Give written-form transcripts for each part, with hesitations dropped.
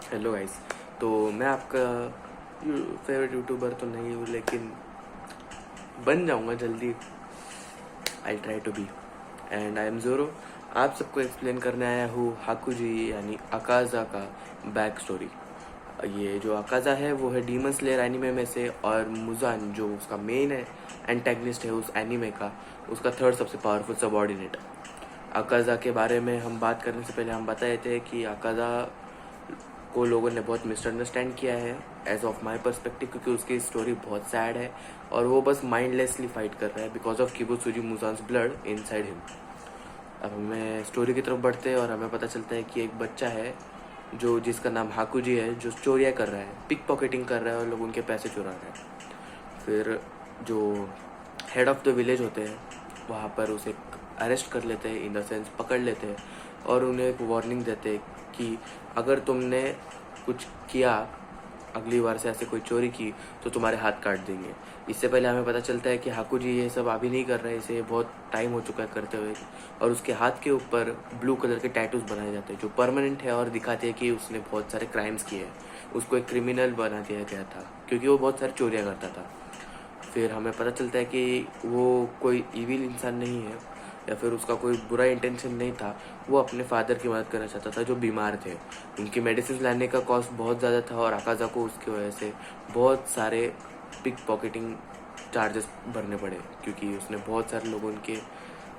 Hello guys. तो मैं आपका फेवरेट यूट्यूबर तो नहीं हूँ, लेकिन बन जाऊँगा जल्दी। I try to be. And I am Zoro. आप सबको एक्सप्लेन करने आया हूँ हाकुजी यानी अकाज़ा का बैक स्टोरी। ये जो अकाज़ा है वो है डीमन स्लेयर एनीमे में से, और मुजान जो उसका मेन है एंटेगनिस्ट है उस एनीमे का, उसका थर्ड सबसे पावरफुल सबऑर्डिनेट। अकाज़ा के बारे में हम बात करने से पहले हम बताए थे कि अकाज़ा को लोगों ने बहुत मिसअंडरस्टैंड किया है एज ऑफ माई पर्सपेक्टिव, क्योंकि उसकी स्टोरी बहुत सैड है और वो बस माइंडलेसली फाइट कर रहा है because of Kibutsuji Muzan's blood inside him. अब हमें स्टोरी की तरफ बढ़ते हैं और हमें पता चलता है कि एक बच्चा है जो जिसका नाम हाकुजी है, जो चोरियाँ कर रहा है, पिक पॉकेटिंग कर रहा है और लोग उनके पैसे चुरा रहे हैं। फिर जो हेड ऑफ द विलेज होते हैं वहाँ पर उसे अरेस्ट कर लेते हैं, इन द सेंस पकड़ लेते हैं, और उन्हें एक वार्निंग देते हैं कि अगर तुमने कुछ किया, अगली बार से ऐसे कोई चोरी की तो तुम्हारे हाथ काट देंगे। इससे पहले हमें पता चलता है कि हाकुजी ये सब अभी नहीं कर रहे हैं, इसे बहुत टाइम हो चुका है करते हुए, और उसके हाथ के ऊपर ब्लू कलर के टैटूज बनाए जाते हैं जो परमानेंट है और दिखाते हैं कि उसने बहुत सारे क्राइम्स किए हैं। उसको एक क्रिमिनल बना दिया गया था क्योंकि वो बहुत सारी चोरियाँ करता था। फिर हमें पता चलता है कि वो कोई इविल इंसान नहीं है या फिर उसका कोई बुरा इंटेंशन नहीं था। वो अपने फादर की मदद करना चाहता था जो बीमार थे। उनकी मेडिसिन लाने का कॉस्ट बहुत ज़्यादा था और अकाज़ा को उसकी वजह से बहुत सारे पिक पॉकेटिंग चार्जेस भरने पड़े, क्योंकि उसने बहुत सारे लोगों के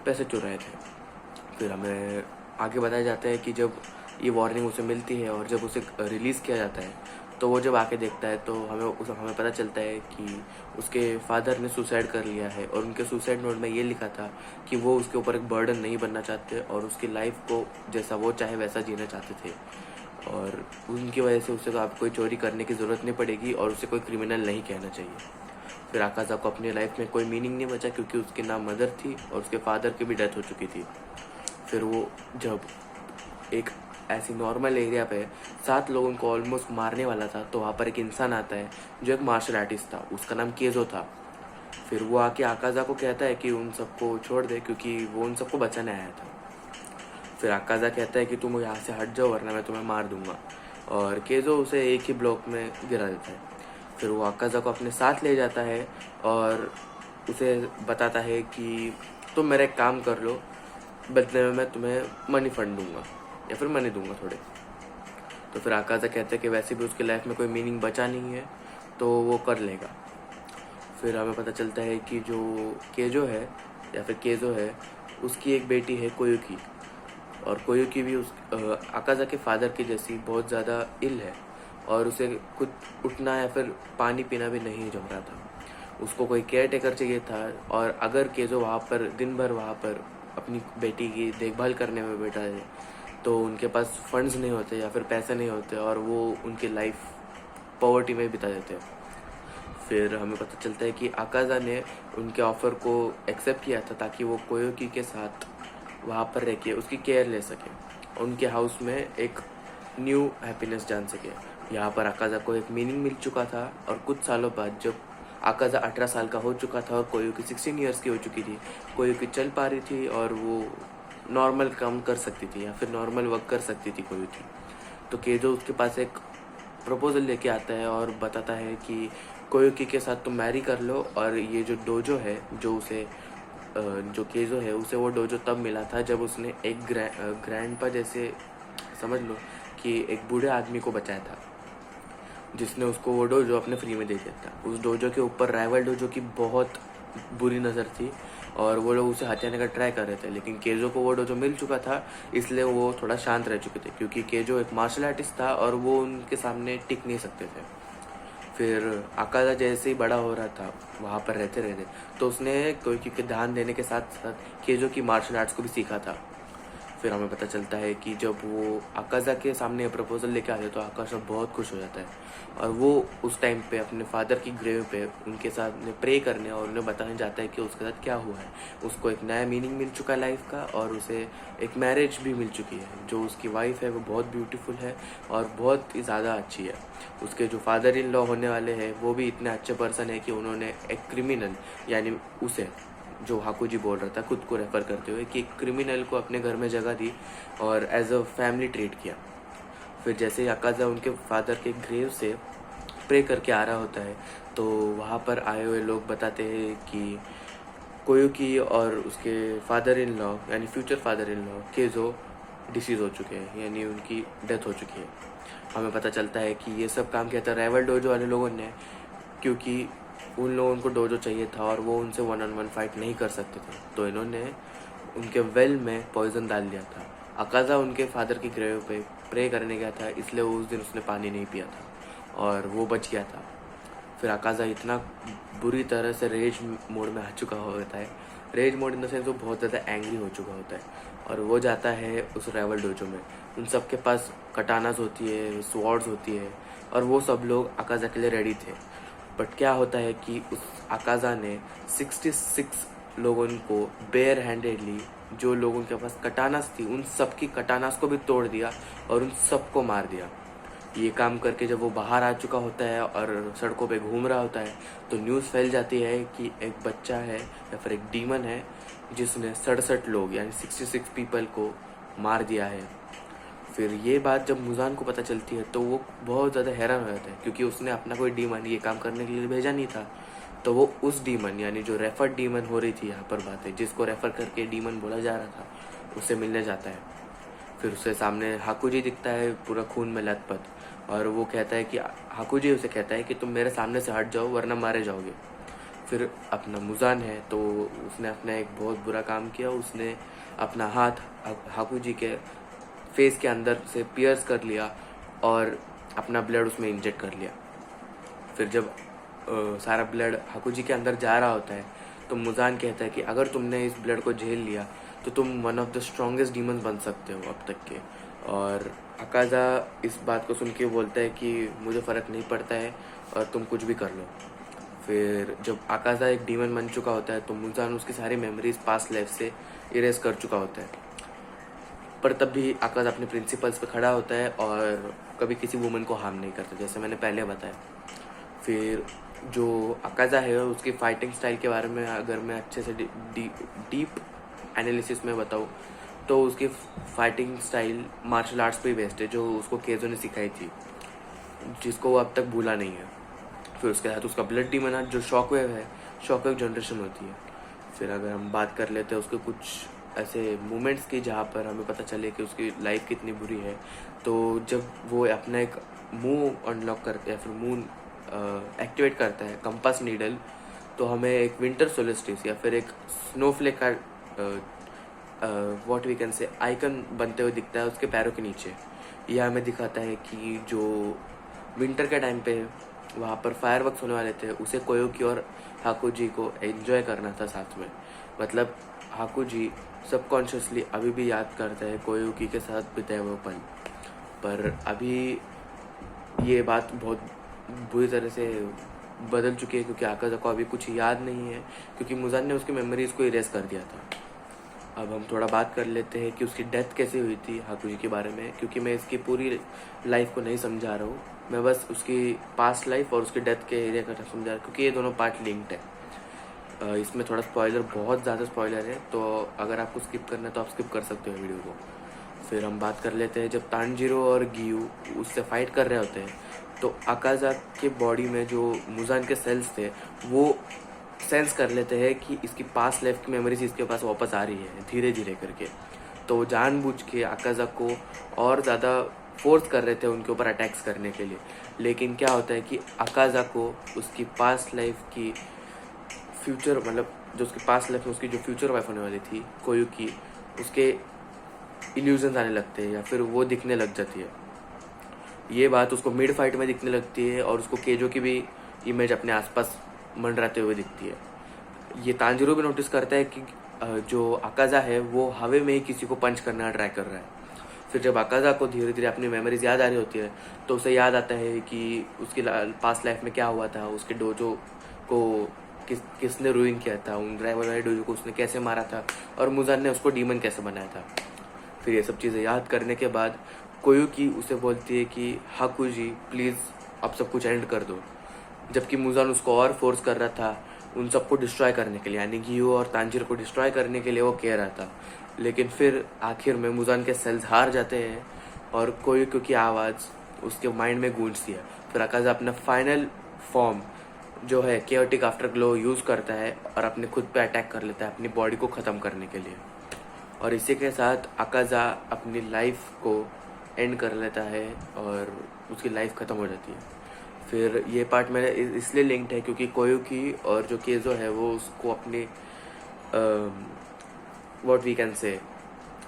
पैसे चुराए थे। फिर हमें आगे बताया जाता है कि जब ये वार्निंग उसे मिलती है और जब उसे रिलीज़ किया जाता है, तो वो जब आके देखता है तो हमें पता चलता है कि उसके फादर ने सुसाइड कर लिया है, और उनके सुसाइड नोट में ये लिखा था कि वो उसके ऊपर एक बर्डन नहीं बनना चाहते और उसकी लाइफ को जैसा वो चाहे वैसा जीना चाहते थे, और उनकी वजह से उसे तो आप कोई चोरी करने की ज़रूरत नहीं पड़ेगी और उसे कोई क्रिमिनल नहीं कहना चाहिए। फिर आकाज़ा को अपनी लाइफ में कोई मीनिंग नहीं बचा क्योंकि उसकी ना मदर थी और उसके फादर की भी डेथ हो चुकी थी। फिर वो जब एक ऐसी नॉर्मल एरिया पे 7 लोगों को ऑलमोस्ट मारने वाला था, तो वहाँ पर एक इंसान आता है जो एक मार्शल आर्टिस्ट था, उसका नाम केजो था। फिर वो आके आकाज़ा को कहता है कि उन सबको छोड़ दे क्योंकि वो उन सबको बचाने आया था। फिर आकाज़ा कहता है कि तुम यहाँ से हट जाओ वरना मैं तुम्हें मार दूंगा, और केजो उसे एक ही ब्लॉक में गिरा देता है। फिर वो आकाज़ा को अपने साथ ले जाता है और उसे बताता है कि तुम मेरा एक काम कर लो, बदले में मैं तुम्हें मनी फंड दूंगा या फिर मनी दूंगा थोड़े। तो फिर आकाज़ा कहते हैं कि वैसे भी उसकी लाइफ में कोई मीनिंग बचा नहीं है तो वो कर लेगा। फिर हमें पता चलता है कि जो केजो है या फिर केजो है, उसकी एक बेटी है कोयुकी, और कोयुकी भी उस आकाज़ा के फादर की जैसी बहुत ज़्यादा इल है और उसे कुछ उठना या फिर पानी पीना भी नहीं जम रहा था। उसको कोई केयर टेकर चाहिए था, और अगर केजो वहाँ पर दिन भर वहाँ पर अपनी बेटी की देखभाल करने में बैठा है तो उनके पास फंड्स नहीं होते या फिर पैसे नहीं होते और वो उनकी लाइफ पॉवर्टी में बिता देते हैं। फिर हमें पता चलता है कि आकाज़ा ने उनके ऑफ़र को एक्सेप्ट किया था ताकि वो कोयोकी के साथ वहाँ पर रह के उसकी केयर ले सके, उनके हाउस में एक न्यू हैप्पीनेस जान सके। यहाँ पर आकाज़ा को एक मीनिंग मिल चुका था, और कुछ सालों बाद जब आकाज़ा 18 साल का हो चुका था और कोयुकी 16 ईयर्स की हो चुकी थी, कोयुकी चल पा रही थी और वो नॉर्मल काम कर सकती थी या फिर नॉर्मल वर्क कर सकती थी कोयुकी, तो केजो उसके पास एक प्रपोजल लेके आता है और बताता है कि कोयुकी के साथ तुम मैरी कर लो, और ये जो डोजो है जो उसे जो केजो है उसे वो डोजो तब मिला था जब उसने एक ग्रैंडपा जैसे समझ लो कि एक बूढ़े आदमी को बचाया था, जिसने उसको वो डोजो अपने फ्री में दे दिया था। उस डोजो के ऊपर राइवल डोजो की बहुत बुरी नज़र थी और वो लोग उसे हटाने का ट्राई कर रहे थे, लेकिन केजो को वो डोजो मिल चुका था, इसलिए वो थोड़ा शांत रह चुके थे क्योंकि केजो एक मार्शल आर्टिस्ट था और वो उनके सामने टिक नहीं सकते थे। फिर आकाज़ा जैसे ही बड़ा हो रहा था वहाँ पर रहते रहते, तो उसने कोई के ध्यान देने के साथ साथ केजो की मार्शल आर्ट्स को भी सीखा था। फिर हमें पता चलता है कि जब वो आकाज़ा के सामने प्रपोजल लेके आते तो आकाशा बहुत खुश हो जाता है और वो उस टाइम पे अपने फादर की ग्रेव पे उनके साथ प्रे करने और उन्हें बताने जाता है कि उसके साथ क्या हुआ है। उसको एक नया मीनिंग मिल चुका है लाइफ का, और उसे एक मैरिज भी मिल चुकी है। जो उसकी वाइफ है वो बहुत ब्यूटीफुल है और बहुत ही ज़्यादा अच्छी है। उसके जो फादर इन लॉ होने वाले हैं वो भी इतने अच्छे पर्सन है कि उन्होंने एक क्रिमिनल यानी उसे, जो हाकुजी बोल रहा था खुद को रेफर करते हुए, कि एक क्रिमिनल को अपने घर में जगह दी और एज अ फैमिली ट्रीट किया। फिर जैसे ही अकाजा उनके फादर के ग्रेव से प्रे करके आ रहा होता है तो वहाँ पर आए हुए लोग बताते हैं कि कोयुकी और उसके फादर इन लॉ यानी फ्यूचर फादर इन लॉ के जो डिसीज़ हो चुके हैं, यानी उनकी डेथ हो चुकी है। हमें पता चलता है कि ये सब काम किया था राइवल डोजो वाले लोगों ने, क्योंकि उन लोगों को डोजो चाहिए था और वो उनसे 1-on-1 फाइट नहीं कर सकते थे, तो इन्होंने उनके वेल में पॉइजन डाल दिया था। अकाजा उनके फादर की ग्रेव पे प्रे करने गया था, इसलिए उस दिन उसने पानी नहीं पिया था और वो बच गया था। फिर अकाजा इतना बुरी तरह से रेज मोड में आ चुका होता है, raise mode in the sense वो बहुत ज़्यादा एंग्री हो चुका होता है, और वो जाता है उस राइवल डोजो में। उन सब के पास कटानास होती है, स्वॉर्ड्स होती है, और वो सब लोग अकाजा के लिए रेडी थे। बट क्या होता है कि उस अकाजा ने 66 लोगों को बेयर हैंडेडली, जो लोगों के पास कटानास थी उन सब की कटानास को भी तोड़ दिया और उन सबको मार दिया। ये काम करके जब वो बाहर आ चुका होता है और सड़कों पे घूम रहा होता है तो न्यूज़ फैल जाती है कि एक बच्चा है या फिर एक डीमन है जिसने 67 लोग यानी 66 पीपल को मार दिया है। फिर ये बात जब मुजान को पता चलती है तो वो बहुत ज़्यादा हैरान हो जाता है, क्योंकि उसने अपना कोई डीमन ये काम करने के लिए भेजा नहीं था। तो वो उस डीमन यानी जो रेफर डीमन हो रही थी यहाँ पर बातें, जिसको रेफर करके डीमन बोला जा रहा था, उससे मिलने जाता है। फिर उसके सामने हाकुजी दिखता है पूरा खून में लथपथ, और वो कहता है कि हाकुजी उसे कहता है कि तुम मेरे सामने से हट जाओ वरना मारे जाओगे। फिर अपना मुजान है तो उसने अपना एक बहुत बुरा काम किया, उसने अपना हाथ हाकुजी के फेस के अंदर से पियर्स कर लिया और अपना ब्लड उसमें इंजेक्ट कर लिया। फिर जब सारा ब्लड हाकुजी के अंदर जा रहा होता है तो मुजान कहता है कि अगर तुमने इस ब्लड को झेल लिया तो तुम one of the strongest demon बन सकते हो अब तक के। और अकाजा इस बात को सुन के बोलता है कि मुझे फ़र्क नहीं पड़ता है और तुम कुछ भी कर लो। फिर जब अकाजा एक डीमन बन चुका होता है तो मुजान उसकी सारी मेमोरीज पास्ट लाइफ से इरेज कर चुका होता है, पर तब भी अकाजा अपने प्रिंसिपल्स पे खड़ा होता है और कभी किसी वुमन को हार्म नहीं करता, जैसे मैंने पहले बताया। फिर जो अकाजा है उसकी फाइटिंग स्टाइल के बारे में अगर मैं अच्छे से डीप एनालिसिस में बताऊँ तो उसकी फाइटिंग स्टाइल मार्शल आर्ट्स पे ही बेस्ड है, जो उसको केजो ने सिखाई थी, जिसको वो अब तक भूला नहीं है। फिर उसके साथ उसका ब्लड डीमन जो शॉकवेव है, शॉकवेव जनरेशन होती है। फिर अगर हम बात कर लेते हैं उसके कुछ ऐसे मोमेंट्स की जहाँ पर हमें पता चले कि उसकी लाइफ कितनी बुरी है, तो जब वो अपना एक मूव अनलॉक करते हैं, फिर मून एक्टिवेट करता है कंपास नीडल, तो हमें एक विंटर सोलिस्टिस या फिर एक स्नोफ्लेक का what we can say icon बनते हुए दिखता है उसके पैरों के नीचे। यह हमें दिखाता है कि जो विंटर के टाइम पे वहाँ पर फायरवर्क्स होने वाले थे उसे कोयोकी और हाकुजी को एंजॉय करना था साथ में। मतलब हाकुजी सबकॉन्शियसली अभी भी याद करता है कोयोकी के साथ बिताए हुए पल, पर अभी ये बात बहुत बुरी तरह से बदल चुकी है क्योंकि आकाजा को अभी कुछ याद नहीं है, क्योंकि मुजान ने उसकी मेमोरीज को इरेज कर दिया था। अब हम थोड़ा बात कर लेते हैं कि उसकी डेथ कैसे हुई थी हाकुजी के बारे में, क्योंकि मैं इसकी पूरी लाइफ को नहीं समझा रहा हूँ, मैं बस उसकी पास्ट लाइफ और उसकी डेथ के एरिया का समझा रहा हूँ, क्योंकि ये दोनों पार्ट लिंक्ड है। इसमें थोड़ा स्पॉइलर, बहुत ज़्यादा स्पॉइलर है, तो अगर आपको स्किप करना है तो आप स्किप कर सकते हो वीडियो को। फिर हम बात कर लेते हैं जब तानजीरो और गियू उससे फाइट कर रहे होते हैं तो अकाजा के बॉडी में जो मुजान के सेल्स थे वो सेंस कर लेते हैं कि इसकी पास्ट लाइफ की मेमोरीज इसके पास वापस आ रही है धीरे धीरे करके, तो जानबूझ के अकाजा को और ज़्यादा फोर्स कर रहे थे उनके ऊपर अटैक्स करने के लिए। लेकिन क्या होता है कि अकाजा को उसकी पास्ट लाइफ की फ्यूचर, मतलब जो उसकी पास्ट लाइफ में उसकी जो फ्यूचर वाइफ होने वाली थी कोयुकी, उसके इल्यूजन आने लगते हैं या फिर वो दिखने लग जाती है। ये बात उसको मिड फाइट में दिखने लगती है और उसको केजो की भी इमेज अपने आसपास मंडराते हुए दिखती है। ये तांजीरो भी नोटिस करता है कि जो अकाजा है वो हवा में ही किसी को पंच करना ट्राई कर रहा है। फिर जब अकाजा को धीरे धीरे अपनी मेमोरीज याद आ रही होती है तो उसे याद आता है कि उसकी पास्ट लाइफ में क्या हुआ था, उसके डोजो को किसने रूइन किया था, उन ड्राइवर वाले डोजो को उसने कैसे मारा था और मुजान ने उसको डीमन कैसे बनाया था। फिर ये सब चीज़ें याद करने के बाद कोयुकी उसे बोलती है कि हाकुजी प्लीज़ अब सब कुछ एंड कर दो, जबकि मुजान उसको और फोर्स कर रहा था उन सबको डिस्ट्रॉय करने के लिए, यानी गियो और तांजीरो को डिस्ट्रॉय करने के लिए वो कह रहा था। लेकिन फिर आखिर में मुजान के सेल्स हार जाते हैं और कोयोक्यू की आवाज़ उसके माइंड में गूंजती है। फिर अकाज़ा अपना फाइनल फॉर्म जो है केओटिक आफ्टर ग्लो यूज़ करता है और अपने खुद पे अटैक कर लेता है अपनी बॉडी को ख़त्म करने के लिए। और इसी के साथ अकाज़ा अपनी लाइफ को एंड कर लेता है और उसकी लाइफ ख़त्म हो जाती है। फिर ये पार्ट मेरा इसलिए लिंक्ड है क्योंकि कोयुकी और जो केजो है वो उसको अपनी व्हाट वी कैन से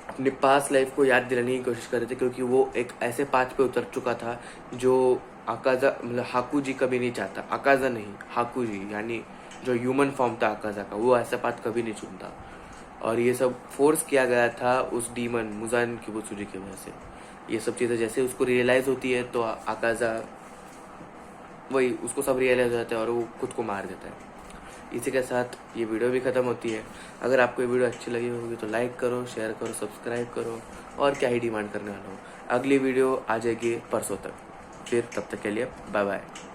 अपनी पास्ट लाइफ को याद दिलाने की कोशिश कर रहे थे, क्योंकि वो एक ऐसे पाथ पे उतर चुका था जो अकाज़ा मतलब हाकुजी कभी नहीं चाहता। अकाज़ा नहीं, हाकुजी यानी जो ह्यूमन फॉर्म था अकाज़ा का, वो ऐसा पाथ कभी नहीं चुनता। और ये सब फोर्स किया गया था उस डीमन मुजान किबुत्सुजी की वजह से। ये सब चीज़ें जैसे उसको रियलाइज़ होती है तो अकाज़ा वही उसको सब रियलाइज़ हो जाता है और वो खुद को मार देता है। इसी के साथ ये वीडियो भी ख़त्म होती है। अगर आपको ये वीडियो अच्छी लगी होगी तो लाइक करो, शेयर करो, सब्सक्राइब करो और क्या ही डिमांड करने वाला हूँ। अगली वीडियो आ जाएगी परसों तक। फिर तब तक के लिए बाय बाय।